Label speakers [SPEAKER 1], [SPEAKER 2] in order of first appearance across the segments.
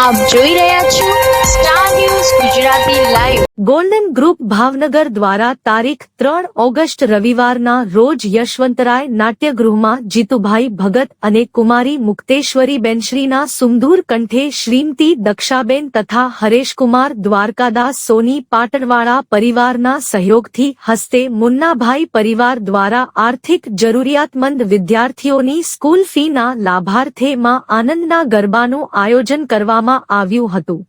[SPEAKER 1] આપ જોઈ રહ્યા છો star news Gujarati live.
[SPEAKER 2] Golden group Bhavnagar દ્વારા તારીખ 3 ઓગસ્ટ રવિવારના રોજ યશવંતરાય નાટ્યગૃહમાં જીતુભાઈ ભગત અને કુમારી મુક્તેશ્વરીબેન શ્રીના સુમધુર કંઠે શ્રીમતી દક્ષાબેન તથા હરેશકુમાર દ્વારકાદાસ સોની પાટણવાળા પરિવારના સહયોગથી હસ્તે મુન્નાભાઈ પરિવાર દ્વારા આર્થિક જરૂરિયાતમંદ વિદ્યાર્થીઓની સ્કૂલ ફીના લાભાર્થે માં આનંદના ગરબાનું આયોજન કરવામાં આવ્યું હતું।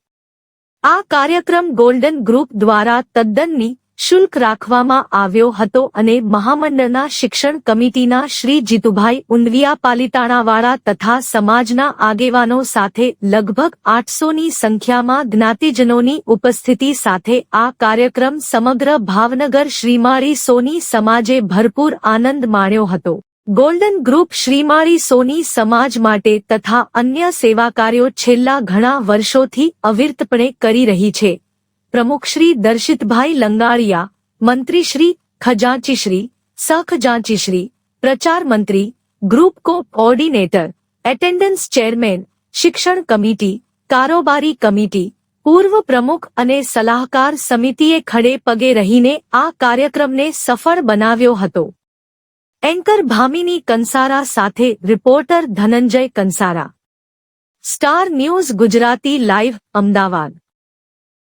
[SPEAKER 2] આ કાર્યક્રમ ગોલ્ડન ગ્રુપ દ્વારા તદ્દન નિઃશુલ્ક રાખવામાં આવ્યો હતો અને મહામંડળના શિક્ષણ કમિટીના શ્રી જીતુભાઈ ઉંડવિયા પાલિતાણાવાળા તથા સમાજના આગેવાનો સાથે લગભગ 800ની સંખ્યામાં જ્ઞાતિજનોની ઉપસ્થિતિ સાથે આ કાર્યક્રમ સમગ્ર ભાવનગર શ્રીમાળી સોની સમાજે ભરપૂર આનંદ માણ્યો હતો। ગોલ્ડન ગ્રુપ શ્રીમાળી સોની સમાજ માટે તથા અન્ય સેવા કાર્યો છેલ્લા ઘણા વર્ષોથી અવિરતપણે કરી રહી છે। પ્રમુખ શ્રી દર્શિતભાઈ લંગાળિયા, મંત્રી શ્રી ખજાંચીશ્રી, સહખજાંચીશ્રી, પ્રચાર મંત્રી, ગ્રુપ કોઓર્ડિનેટર, એટેન્ડન્સ ચેરમેન, શિક્ષણ કમિટી, કારોબારી કમિટી, પૂર્વ પ્રમુખ અને સલાહકાર સમિતિએ ખડે પગે રહીને આ કાર્યક્રમને સફળ બનાવ્યો હતો। એન્કર ભામિની કંસારા સાથે reporter Dhananjay Kansara, star news Gujarati live, Ahmedabad.